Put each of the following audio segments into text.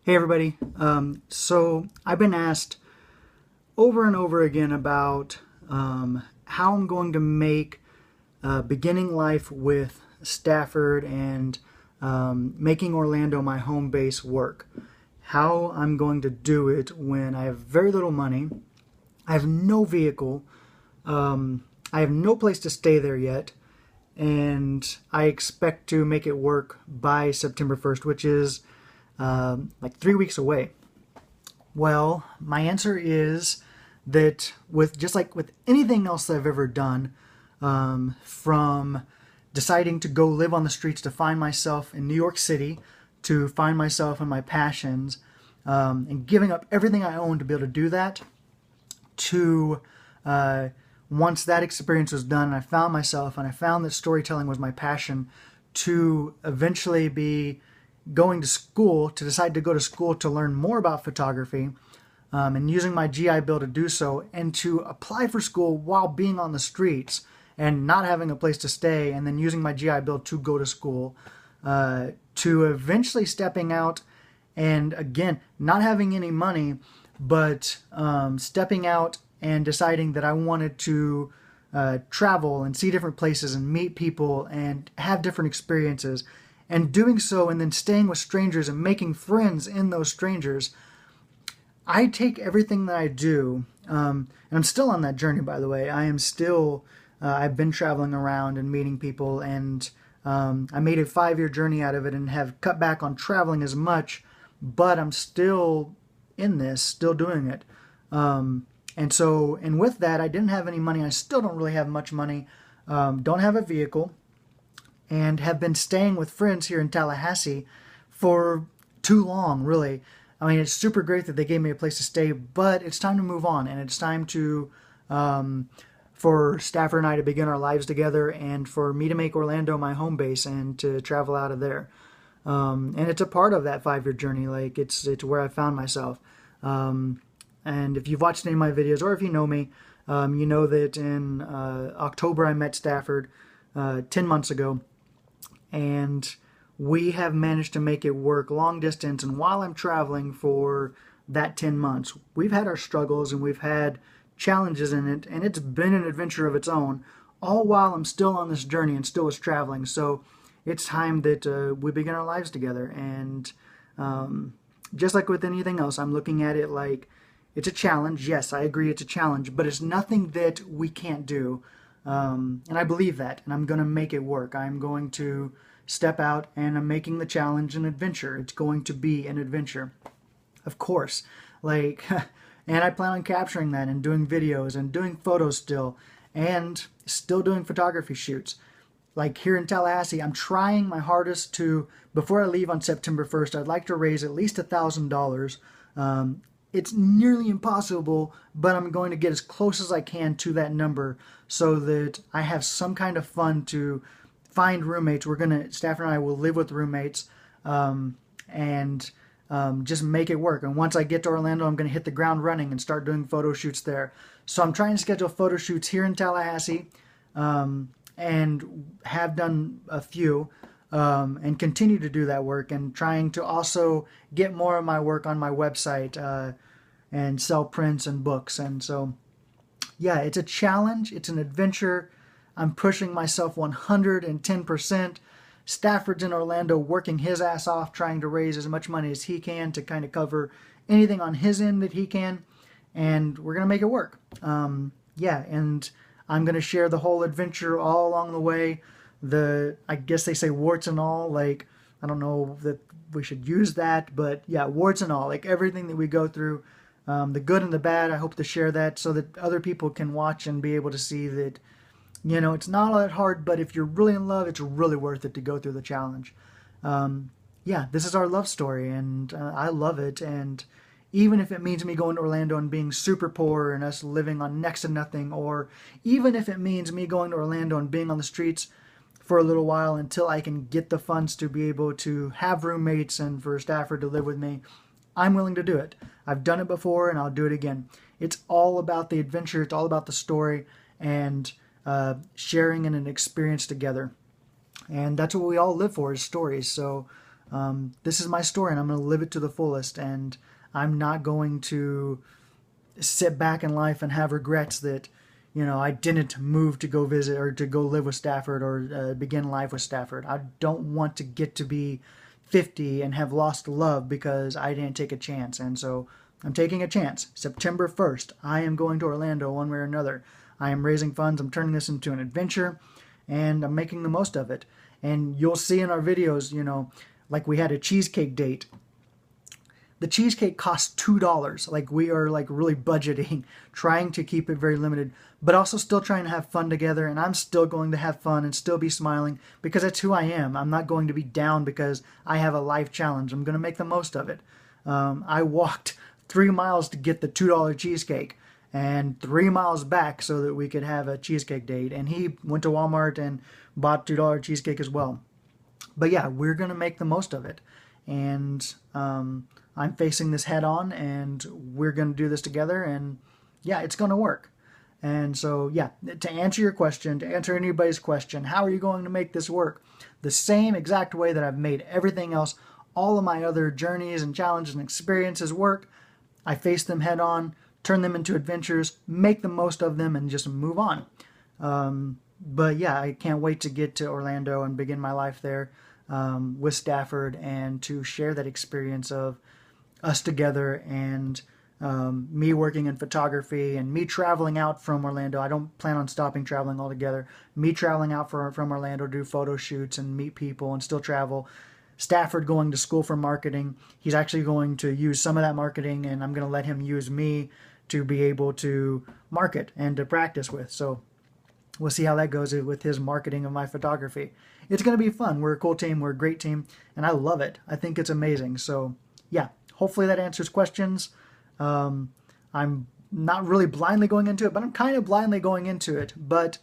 Hey everybody. So I've been asked over and over again about how I'm going to make beginning life with Stafford and making Orlando my home base work. How I'm going to do it when I have very little money, I have no vehicle, I have no place to stay there yet, and I expect to make it work by September 1st, which is like 3 weeks away. Well, my answer is that with just like with anything else that I've ever done, from deciding to go live on the streets to find myself in New York City, to find myself in my passions, and giving up everything I own to be able to do that, to once that experience was done and I found myself and I found that storytelling was my passion, to eventually be going to school, to decide to go to school to learn more about photography, and using my GI Bill to do so, and to apply for school while being on the streets and not having a place to stay, and then using my GI Bill to go to school, to eventually stepping out and again not having any money, but stepping out and deciding that I wanted to travel and see different places and meet people and have different experiences, and doing so and then staying with strangers and making friends in those strangers. I take everything that I do, and I'm still on that journey, by the way. I am still, I've been traveling around and meeting people, and I made a 5 year journey out of it and have cut back on traveling as much, but I'm still in this, still doing it. And with that, I didn't have any money. I still don't really have much money, don't have a vehicle, and have been staying with friends here in Tallahassee for too long, really. I mean, it's super great that they gave me a place to stay, but it's time to move on, and it's time to for Stafford and I to begin our lives together, and for me to make Orlando my home base and to travel out of there. And it's a part of that 5 year journey. Like it's where I found myself. And if you've watched any of my videos, or if you know me, you know that in October I met Stafford 10 months ago, and we have managed to make it work long distance. And while I'm traveling for that 10 months, we've had our struggles and we've had challenges in it, and it's been an adventure of its own, all while I'm still on this journey and still was traveling. So it's time that we begin our lives together. And just like with anything else, I'm looking at it like it's a challenge. Yes, I agree it's a challenge, but it's nothing that we can't do. And I believe that, and I'm going to make it work. I'm going to step out, and I'm making the challenge an adventure. It's going to be an adventure, of course. Like, and I plan on capturing that and doing videos and doing photos still, and still doing photography shoots. Like here in Tallahassee, I'm trying my hardest to, before I leave on September 1st, I'd like to raise at least $1,000. It's nearly impossible, but I'm going to get as close as I can to that number so that I have some kind of fun to find roommates. Stafford and I will live with roommates, and just make it work. And once I get to Orlando, I'm going to hit the ground running and start doing photo shoots there. So I'm trying to schedule photo shoots here in Tallahassee, and have done a few, and continue to do that work, and trying to also get more of my work on my website, and sell prints and books. And so, yeah, it's a challenge. It's an adventure. I'm pushing myself 110%. Stafford's in Orlando working his ass off, trying to raise as much money as he can to kind of cover anything on his end that he can. And we're going to make it work. Yeah, and I'm going to share the whole adventure all along the way. I guess they say warts and all. Like, I don't know that we should use that, but yeah, warts and all. Like everything that we go through, the good and the bad. I hope to share that so that other people can watch and be able to see that, it's not all that hard, but if you're really in love, it's really worth it to go through the challenge. Yeah, this is our love story, and I love it. And even if it means me going to Orlando and being super poor and us living on next to nothing, or even if it means me going to Orlando and being on the streets for a little while until I can get the funds to be able to have roommates and for Stafford to live with me, I'm willing to do it. I've done it before, and I'll do it again. It's all about the adventure. It's all about the story, and sharing in an experience together. And that's what we all live for, is stories. So This is my story, and I'm going to live it to the fullest. And I'm not going to sit back in life and have regrets that, I didn't move to go visit or to go live with Stafford or begin life with Stafford. I don't want to get to be 50 and have lost love because I didn't take a chance. And so I'm taking a chance. September 1st, I am going to Orlando one way or another. I am raising funds. I'm turning this into an adventure, and I'm making the most of it. And you'll see in our videos, like we had a cheesecake date. The cheesecake costs $2. Like, we are like really budgeting, trying to keep it very limited, but also still trying to have fun together. And I'm still going to have fun and still be smiling because that's who I am. I'm not going to be down because I have a life challenge. I'm going to make the most of it. I walked 3 miles to get the $2 cheesecake and 3 miles back so that we could have a cheesecake date. And he went to Walmart and bought $2 cheesecake as well. But yeah, we're going to make the most of it. And I'm facing this head on, and we're going to do this together, and yeah, it's going to work. And so, yeah, to answer your question, to answer anybody's question, how are you going to make this work? The same exact way that I've made everything else, all of my other journeys and challenges and experiences work. I face them head on, turn them into adventures, make the most of them, and just move on. But yeah, I can't wait to get to Orlando and begin my life there with Stafford, and to share that experience of us together, and me working in photography, and me traveling out from Orlando. I don't plan on stopping traveling altogether. Me traveling out from Orlando to do photo shoots and meet people and still travel. Stafford going to school for marketing. He's actually going to use some of that marketing, and I'm going to let him use me to be able to market and to practice with. So we'll see how that goes with his marketing of my photography. It's going to be fun. We're a cool team. We're a great team, and I love it. I think it's amazing. So yeah, hopefully that answers questions. I'm not really blindly going into it, but I'm kind of blindly going into it. But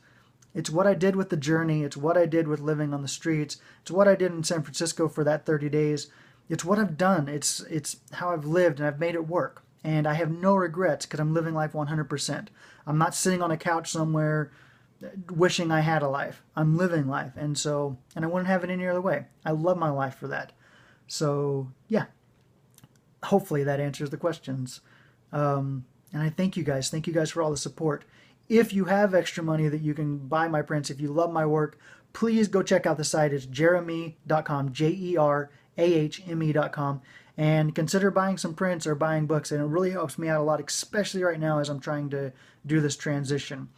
it's what I did with the journey. It's what I did with living on the streets. It's what I did in San Francisco for that 30 days. It's what I've done. It's how I've lived, and I've made it work. And I have no regrets because I'm living life 100%. I'm not sitting on a couch somewhere wishing I had a life. I'm living life. And I wouldn't have it any other way. I love my life for that. So yeah, hopefully that answers the questions. And I thank you guys. Thank you guys for all the support. If you have extra money that you can buy my prints, if you love my work, please go check out the site. It's jerahme.com, JERAHME.com, and consider buying some prints or buying books. And it really helps me out a lot, especially right now as I'm trying to do this transition.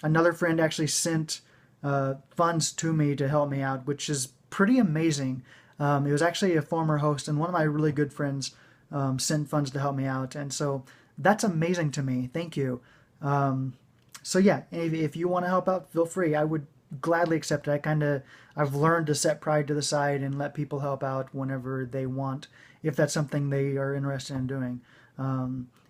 Another friend actually sent funds to me to help me out, which is pretty amazing. It was actually a former host, and one of my really good friends sent funds to help me out. And so that's amazing to me. Thank you. So yeah, if you want to help out, feel free. I would gladly accept it. I've learned to set pride to the side and let people help out whenever they want, if that's something they are interested in doing.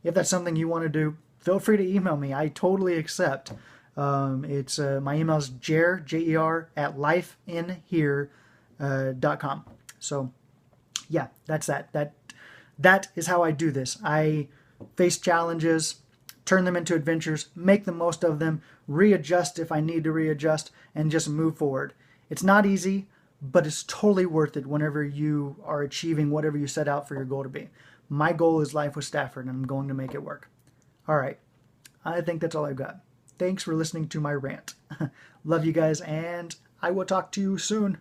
If that's something you want to do, feel free to email me. I totally accept. It's my email is JER, J-E-R, at lifeinhere.com. So yeah, that's that. That is how I do this. I face challenges, turn them into adventures, make the most of them, readjust if I need to readjust, and just move forward. It's not easy, but it's totally worth it whenever you are achieving whatever you set out for your goal to be. My goal is life with Stafford, and I'm going to make it work. All right. I think that's all I've got. Thanks for listening to my rant. Love you guys, and I will talk to you soon.